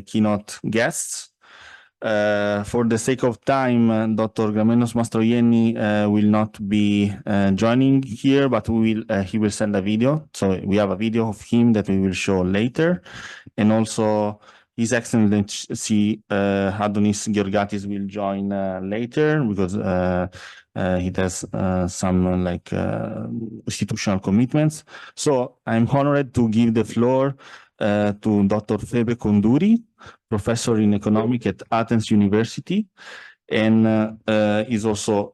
keynote guests. For the sake of time, Dr. Gramenos Mastroianni will not be joining here, but he will send a video. So we have a video of him that we will show later. And also His Excellency Adonis Georgatis will join later because he has some institutional commitments. So I'm honored to give the floor to Dr. Phoebe Kounduri, professor in economics at Athens University, and is also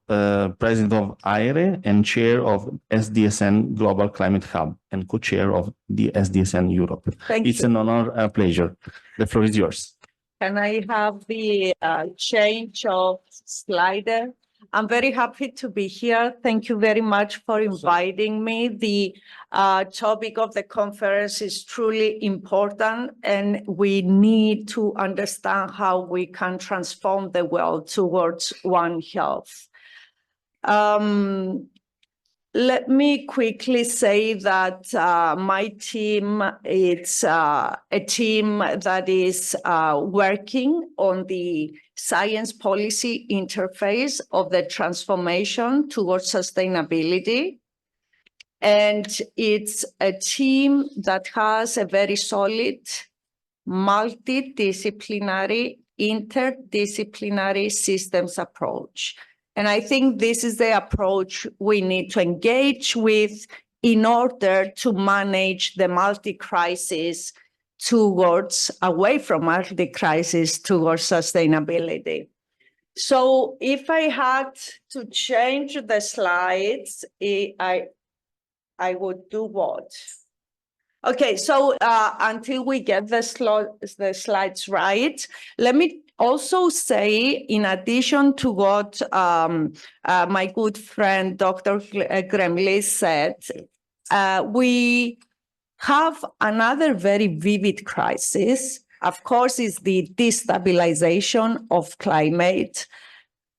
president of AERE and chair of SDSN Global Climate Hub and co-chair of the SDSN Europe. It's an honor, a pleasure. The floor is yours. Can I have the change of slider? I'm very happy to be here. Thank you very much for inviting me. The topic of the conference is truly important, and we need to understand how we can transform the world towards One Health. Let me quickly say that my team is a team that is working on the science policy interface of the transformation towards sustainability. And it's a team that has a very solid, multidisciplinary, interdisciplinary systems approach. And I think this is the approach we need to engage with in order to manage the multi-crisis away from multi-crisis towards sustainability. So if I had to change the slides, I would do what? Okay, so until we get the slides right, let me also say, in addition to what my good friend Dr. Gremlis said, we have another very vivid crisis. Of course, it's the destabilization of climate.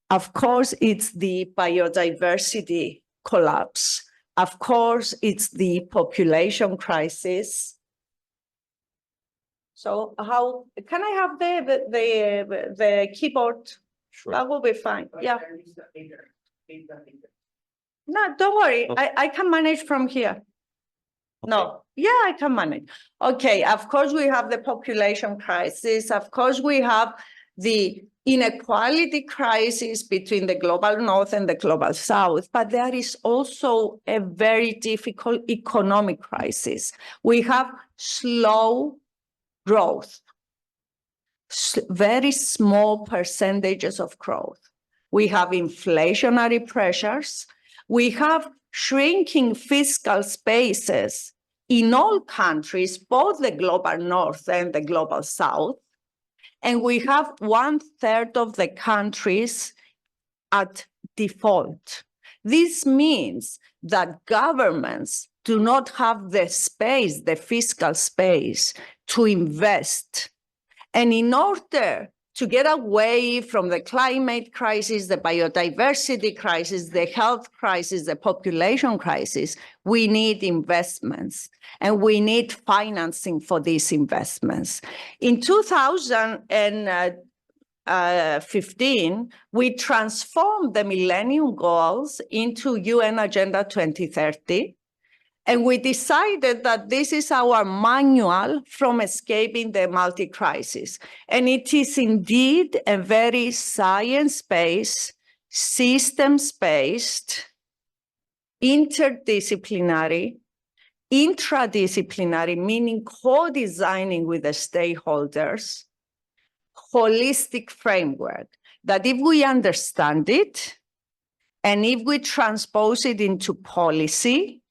Of course, it's the biodiversity collapse. Of course, it's the population crisis. So how can I have the keyboard? Sure. That will be fine. Yeah. No, don't worry. I can manage from here. Okay. No, yeah, I can manage. Okay, of course we have the population crisis. Of course we have the inequality crisis between the global north and the global south, but there is also a very difficult economic crisis. We have slow growth, very small percentages of growth. We have inflationary pressures. We have shrinking fiscal spaces in all countries, both the global north and the global south. And we have 1/3 of the countries at default. This means that governments do not have the space, the fiscal space, to invest. And in order to get away from the climate crisis, the biodiversity crisis, the health crisis, the population crisis, we need investments, and we need financing for these investments. In 2015, we transformed the Millennium Goals into UN Agenda 2030. And we decided that this is our manual from escaping the multi-crisis. And it is indeed a very science-based, systems-based, interdisciplinary, intradisciplinary, meaning co-designing with the stakeholders, holistic framework that if we understand it, and if we transpose it into policy,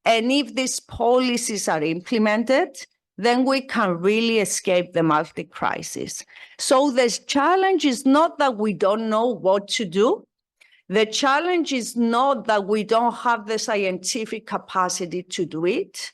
and if these policies are implemented, then we can really escape the multi-crisis. So the challenge is not that we don't know what to do. The challenge is not that we don't have the scientific capacity to do it.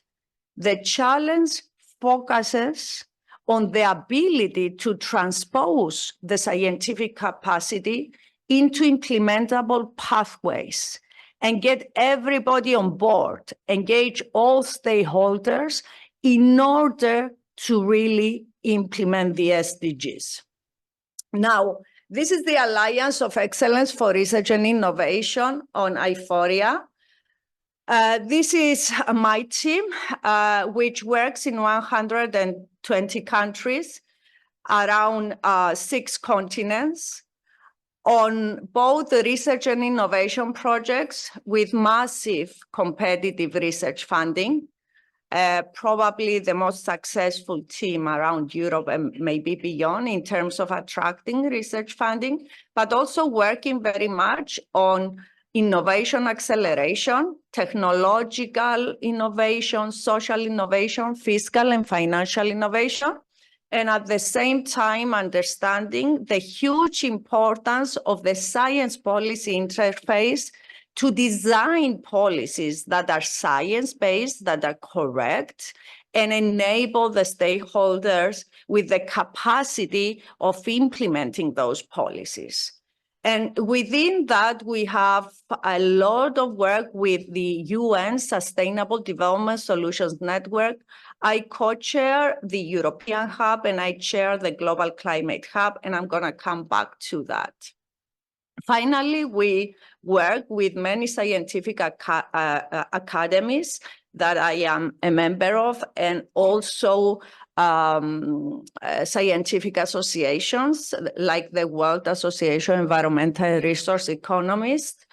The challenge focuses on the ability to transpose the scientific capacity into implementable pathways and get everybody on board, engage all stakeholders in order to really implement the SDGs. Now, this is the Alliance of Excellence for Research and Innovation on IFORIA. This is my team, which works in 120 countries around 6 continents on both the research and innovation projects with massive competitive research funding. Probably the most successful team around Europe and maybe beyond in terms of attracting research funding, but also working very much on innovation acceleration, technological innovation, social innovation, fiscal and financial innovation, and at the same time understanding the huge importance of the science policy interface to design policies that are science-based, that are correct, and enable the stakeholders with the capacity of implementing those policies. And within that, we have a lot of work with the UN Sustainable Development Solutions Network. I co-chair the European Hub and I chair the Global Climate Hub, and I'm going to come back to that. Finally, we work with many scientific academies that I am a member of, and also scientific associations like the World Association of Environmental Resource Economists,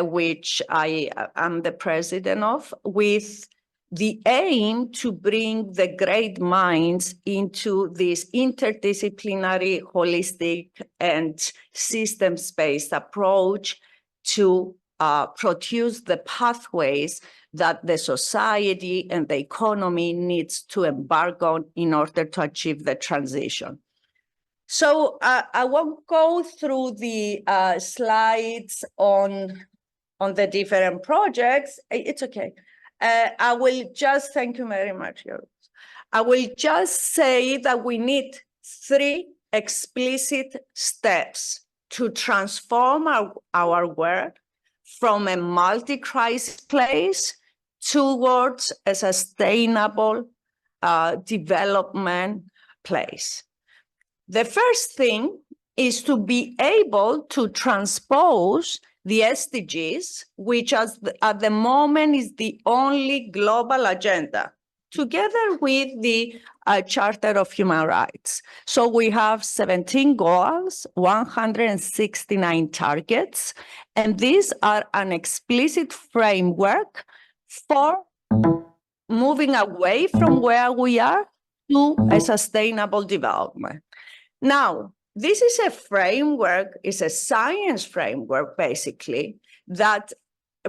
which I am the president of, with the aim to bring the great minds into this interdisciplinary, holistic, and systems-based approach to produce the pathways that the society and the economy needs to embark on in order to achieve the transition. So I won't go through the slides on the different projects. It's okay. I will just, thank you very much. I will just say that we need 3 explicit steps to transform our work from a multi-crisis place towards a sustainable development place. The first thing is to be able to transpose the SDGs, which at the moment is the only global agenda, together with the Charter of Human Rights. So we have 17 goals, 169 targets, and these are an explicit framework for moving away from where we are to a sustainable development. Now, this is a framework, it's a science framework, basically, that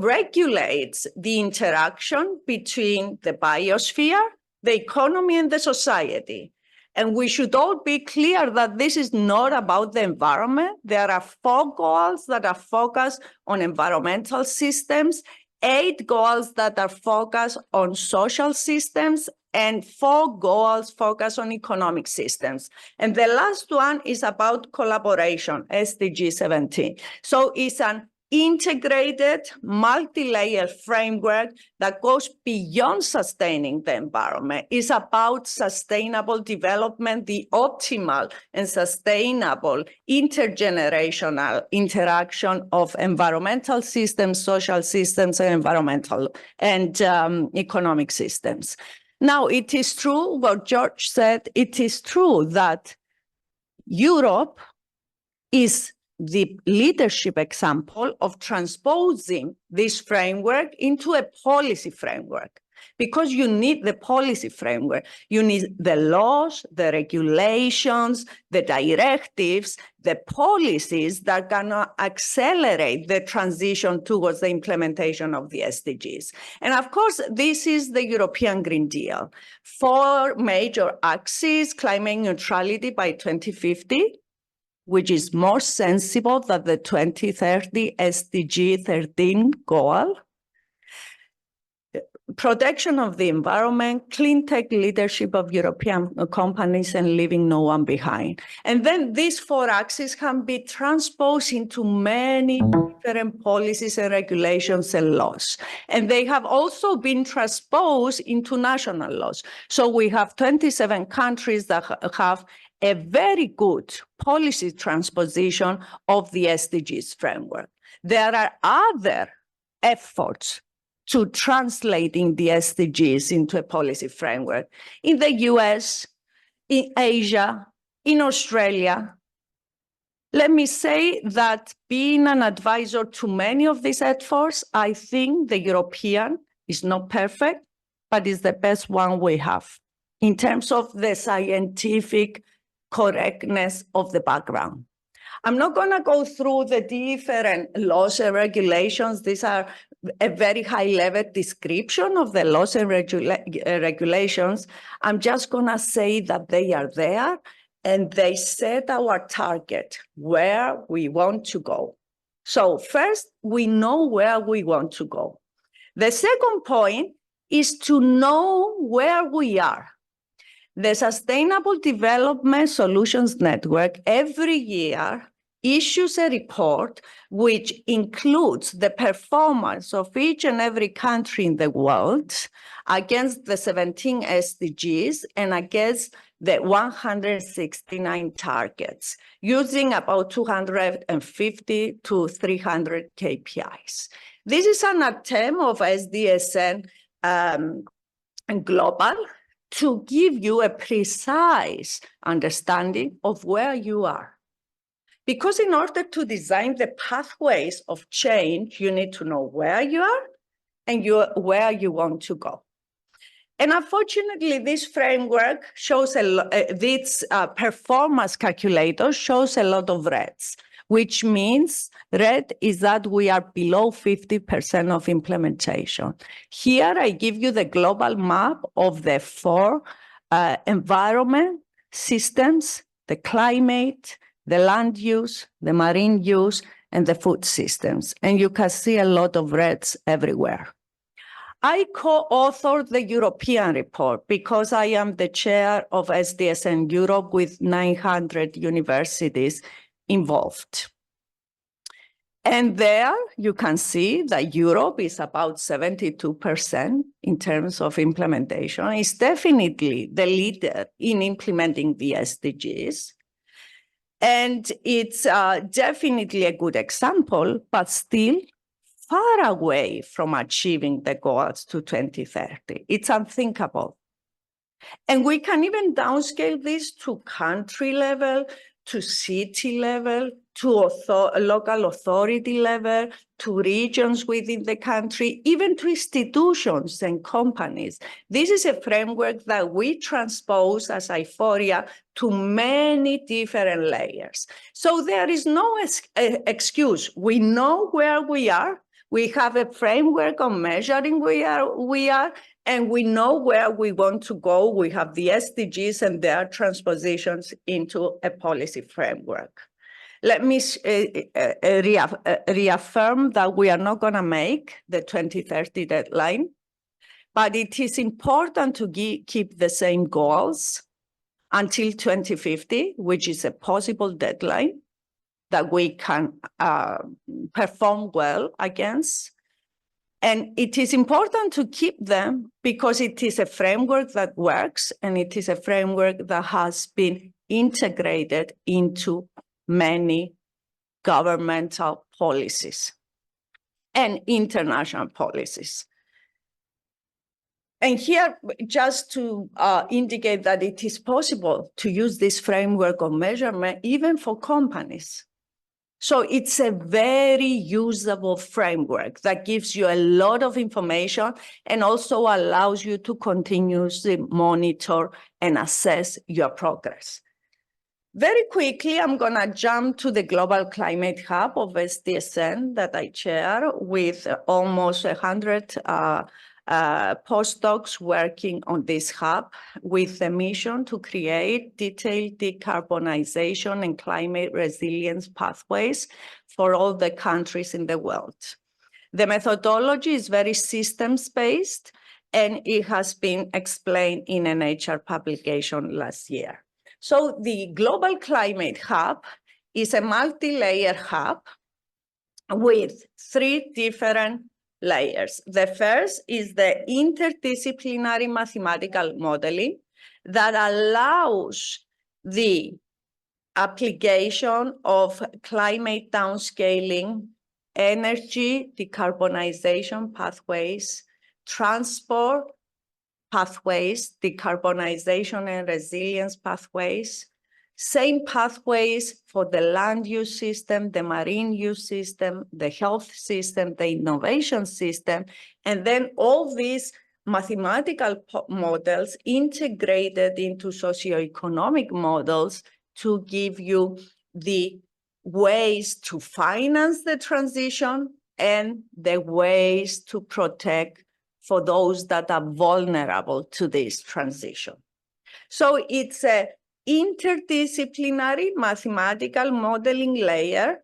regulates the interaction between the biosphere, the economy, and the society. And we should all be clear that this is not about the environment. There are 4 goals that are focused on environmental systems, 8 goals that are focused on social systems, and 4 goals focused on economic systems. And the last one is about collaboration, SDG 17. So it's an integrated, multi-layer framework that goes beyond sustaining the environment. It's about sustainable development, the optimal and sustainable intergenerational interaction of environmental systems, social systems, and environmental and economic systems. Now, it is true what George said. It is true that Europe is the leadership example of transposing this framework into a policy framework, because you need the policy framework. You need the laws, the regulations, the directives, the policies that are going to accelerate the transition towards the implementation of the SDGs. And of course, this is the European Green Deal. 4 major axes: climate neutrality by 2050, which is more sensible than the 2030 SDG 13 goal. protection of the environment, clean tech leadership of European companies, and leaving no one behind. And then these 4 axes can be transposed into many different policies and regulations and laws. And they have also been transposed into national laws. So we have 27 countries that have a very good policy transposition of the SDGs framework. There are other efforts to translating the SDGs into a policy framework in the US, in Asia, in Australia. Let me say that being an advisor to many of these efforts, I think the European is not perfect, but is the best one we have in terms of the scientific correctness of the background. I'm not going to go through the different laws and regulations. These are a very high-level description of the laws and regulations. I'm just going to say that they are there and they set our target, where we want to go. So first, we know where we want to go. The second point is to know where we are. The Sustainable Development Solutions Network every year issues a report which includes the performance of each and every country in the world against the 17 SDGs and against the 169 targets, using about 250 to 300 KPIs. This is an attempt of SDSN Global to give you a precise understanding of where you are. Because in order to design the pathways of change, you need to know where you are and where you want to go. And unfortunately, this framework shows this performance calculator shows a lot of reds, which means red is that we are below 50% of implementation. Here, I give you the global map of the 4 environment systems, the climate, the land use, the marine use, and the food systems. And you can see a lot of reds everywhere. I co-authored the European report because I am the chair of SDSN Europe with 900 universities involved. And there you can see that Europe is about 72% in terms of implementation. It's definitely the leader in implementing the SDGs. And it's definitely a good example, but still far away from achieving the goals to 2030. It's unthinkable. And we can even downscale this to country level, to city level, to local authority level, to regions within the country, even to institutions and companies. This is a framework that we transpose as IFORIA to many different layers. So there is no excuse. We know where we are. We have a framework on measuring where we are, and we know where we want to go. We have the SDGs and their transpositions into a policy framework. Let me reaffirm that we are not going to make the 2030 deadline, but it is important to keep the same goals until 2050, which is a possible deadline that we can perform well against. And it is important to keep them because it is a framework that works, and it is a framework that has been integrated into many governmental policies and international policies. And here, just to indicate that it is possible to use this framework of measurement even for companies. So it's a very usable framework that gives you a lot of information and also allows you to continuously monitor and assess your progress. Very quickly, I'm going to jump to the Global Climate Hub of SDSN that I chair with almost 100 postdocs working on this hub with the mission to create detailed decarbonization and climate resilience pathways for all the countries in the world. The methodology is very systems-based, and it has been explained in a Nature publication last year. So the Global Climate Hub is a multi-layer hub with 3 different layers. The first is the interdisciplinary mathematical modeling that allows the application of climate downscaling, energy decarbonization pathways, transport pathways, decarbonization and resilience pathways, same pathways for the land use system, the marine use system, the health system, the innovation system, and then all these mathematical models integrated into socioeconomic models to give you the ways to finance the transition and the ways to protect for those that are vulnerable to this transition. So it's a interdisciplinary mathematical modeling layer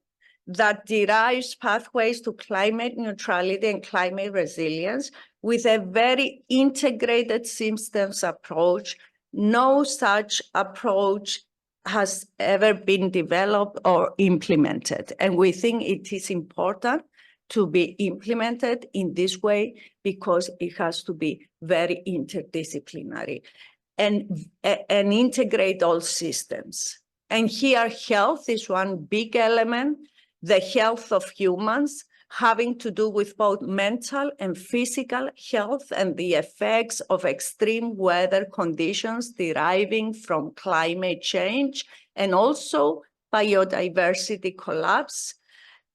that derives pathways to climate neutrality and climate resilience with a very integrated systems approach. No such approach has ever been developed or implemented. And we think it is important to be implemented in this way because it has to be very interdisciplinary and integrate all systems. And here health is one big element, the health of humans having to do with both mental and physical health and the effects of extreme weather conditions deriving from climate change and also biodiversity collapse.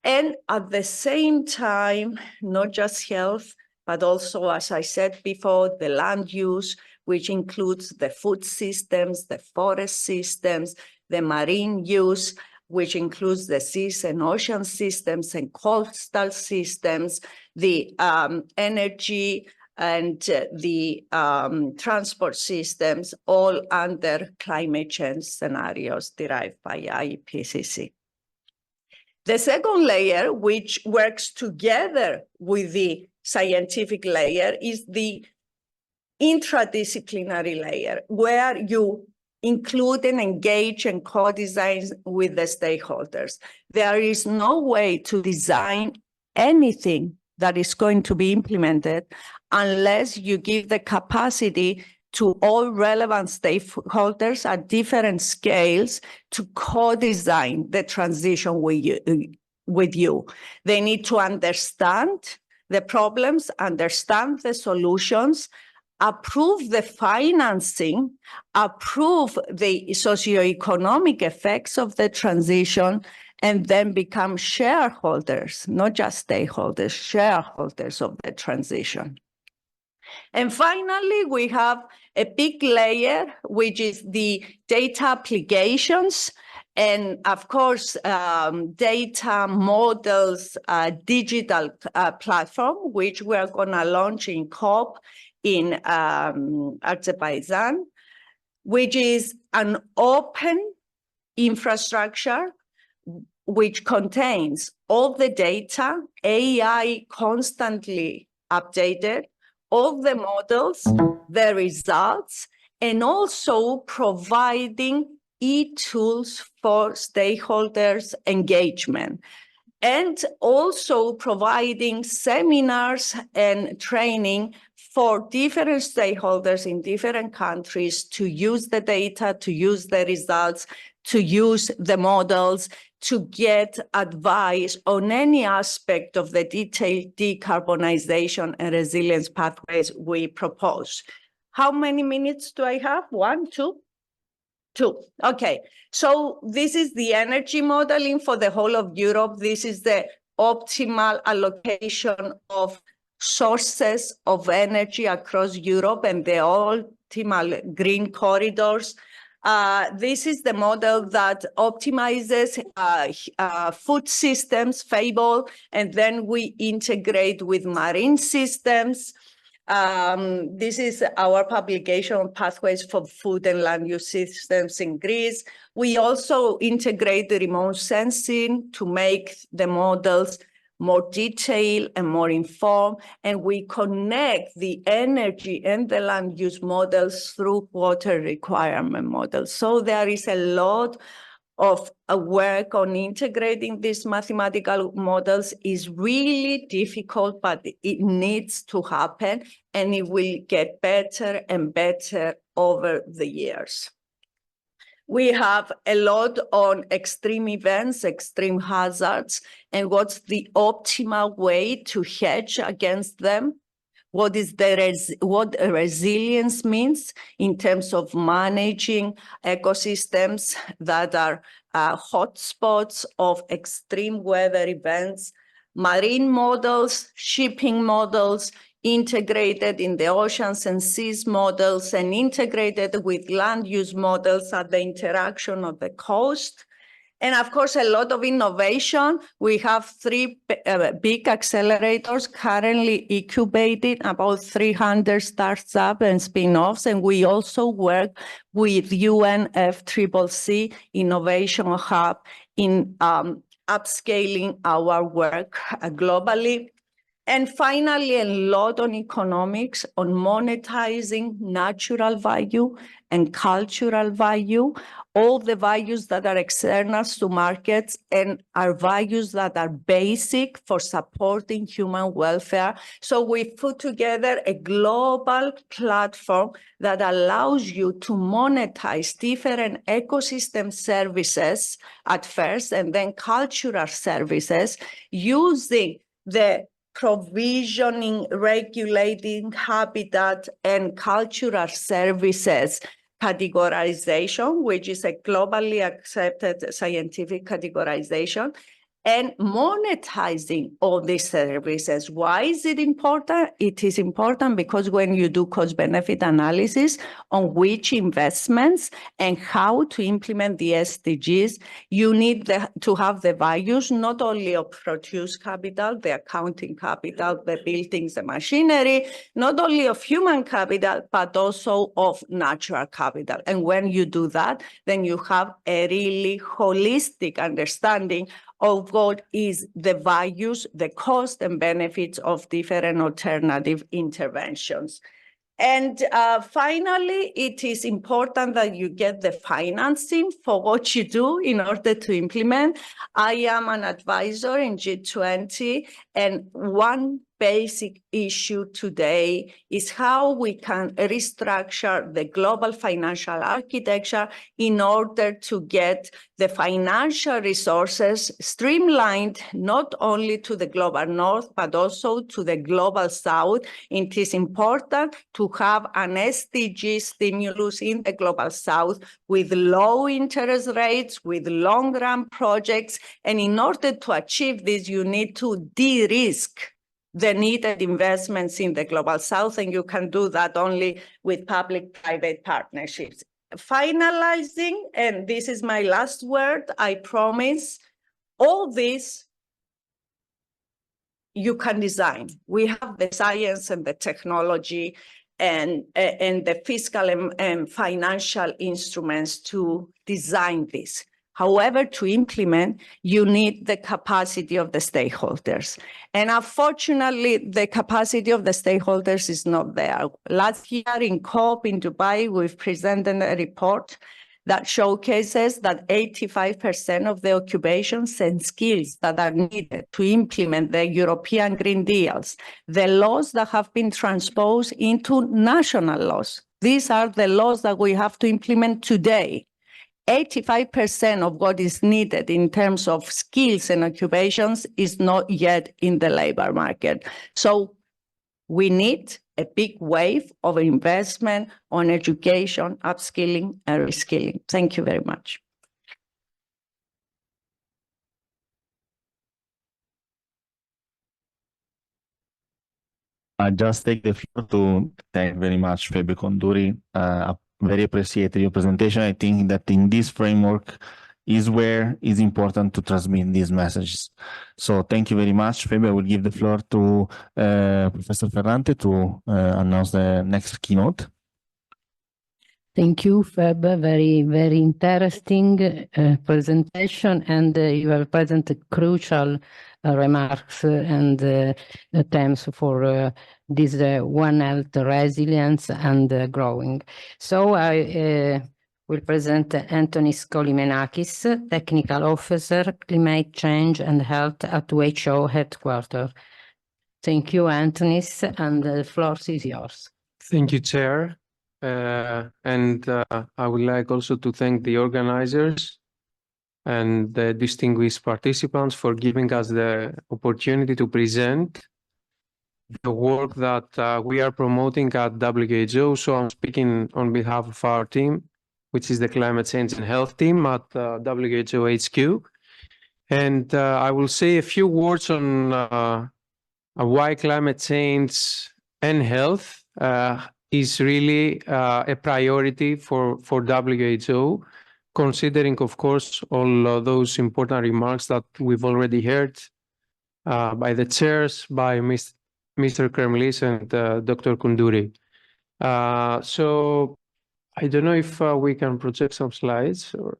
And at the same time, not just health, but also, as I said before, the land use, which includes the food systems, the forest systems, the marine use, which includes the seas and ocean systems and coastal systems, the energy and the transport systems, all under climate change scenarios derived by IPCC. The second layer, which works together with the scientific layer, is the intradisciplinary layer, where you include and engage and co-design with the stakeholders. There is no way to design anything that is going to be implemented unless you give the capacity to all relevant stakeholders at different scales to co-design the transition with you. They need to understand the problems, understand the solutions, approve the financing, approve the socioeconomic effects of the transition, and then become shareholders, not just stakeholders, shareholders of the transition. And finally, we have a big layer, which is the data applications. And of course, data models, digital platform, which we're going to launch in COP in Azerbaijan, which is an open infrastructure which contains all the data, AI constantly updated, all the models, the results, and also providing e-tools for stakeholders' engagement, and also providing seminars and training for different stakeholders in different countries to use the data, to use the results, to use the models, to get advice on any aspect of the detailed decarbonization and resilience pathways we propose. How many minutes do I have? 1, 2? 2. Okay, so this is the energy modeling for the whole of Europe. This is the optimal allocation of sources of energy across Europe and the optimal green corridors. This is the model that optimizes food systems, Fable, and then we integrate with marine systems. This is our publication on pathways for food and land use systems in Greece. We also integrate the remote sensing to make the models more detailed and more informed, and we connect the energy and the land use models through water requirement models. So there is a lot of work on integrating these mathematical models. Is really difficult, but it needs to happen, and it will get better and better over the years. We have a lot on extreme events, extreme hazards, and what's the optimal way to hedge against them. What resilience means in terms of managing ecosystems that are hotspots of extreme weather events, marine models, shipping models, integrated in the oceans and seas models, and integrated with land use models at the interaction of the coast. And of course, a lot of innovation. We have three big accelerators currently incubating about 300 startups and spin-offs. And we also work with UNFCCC Innovation Hub in upscaling our work globally. And finally, a lot on economics, on monetizing natural value and cultural value, all the values that are external to markets and are values that are basic for supporting human welfare. So we put together a global platform that allows you to monetize different ecosystem services at first, and then cultural services using the provisioning, regulating habitat and cultural services categorization, which is a globally accepted scientific categorization, and monetizing all these services. Why is it important? It is important because when you do cost-benefit analysis on which investments and how to implement the SDGs, you need to have the values not only of produced capital, the accounting capital, the buildings, the machinery, not only of human capital, but also of natural capital. And when you do that, then you have a really holistic understanding of what is the values, the cost and benefits of different alternative interventions. And finally, it is important that you get the financing for what you do in order to implement. I am an advisor in G20, and one basic issue today is how we can restructure the global financial architecture in order to get the financial resources streamlined, not only to the global north, but also to the global south. It is important to have an SDG stimulus in the global south with low interest rates, with long-run projects. And in order to achieve this, you need to de-risk the needed investments in the global south, and you can do that only with public-private partnerships. Finalizing, and this is my last word, I promise, all this you can design. We have the science and the technology and the fiscal and financial instruments to design this. However, to implement, you need the capacity of the stakeholders. And unfortunately, the capacity of the stakeholders is not there. Last year in COP in Dubai, we've presented a report that showcases that 85% of the occupations and skills that are needed to implement the European Green Deals, the laws that have been transposed into national laws. These are the laws that we have to implement today. 85% of what is needed in terms of skills and occupations is not yet in the labor market. So we need a big wave of investment on education, upskilling, and reskilling. Thank you very much. I just take the floor to thank very much Phoebe Kounduri. Very appreciated your presentation. I think that in this framework is where it's important to transmit these messages. So thank you very much, Phoebe. I will give the floor to Professor Ferrante to announce the next keynote. Thank you, Feb. Very, very interesting presentation, and you have presented crucial remarks and terms for this One Health resilience and growing. So I will present Anthony Skolimenakis, Technical Officer, Climate Change and Health at WHO Headquarters. Thank you, Anthony, and the floor is yours. Thank you, Chair. I would like also to thank the organizers and the distinguished participants for giving us the opportunity to present the work that we are promoting at WHO. So I'm speaking on behalf of our team, which is the Climate Change and Health team at WHO HQ. And I will say a few words on why climate change and health is really a priority for WHO, considering, of course, all those important remarks that we've already heard by the chairs, by Mr. Kremlis and Dr. Kounduri. So I don't know if we can project some slides or...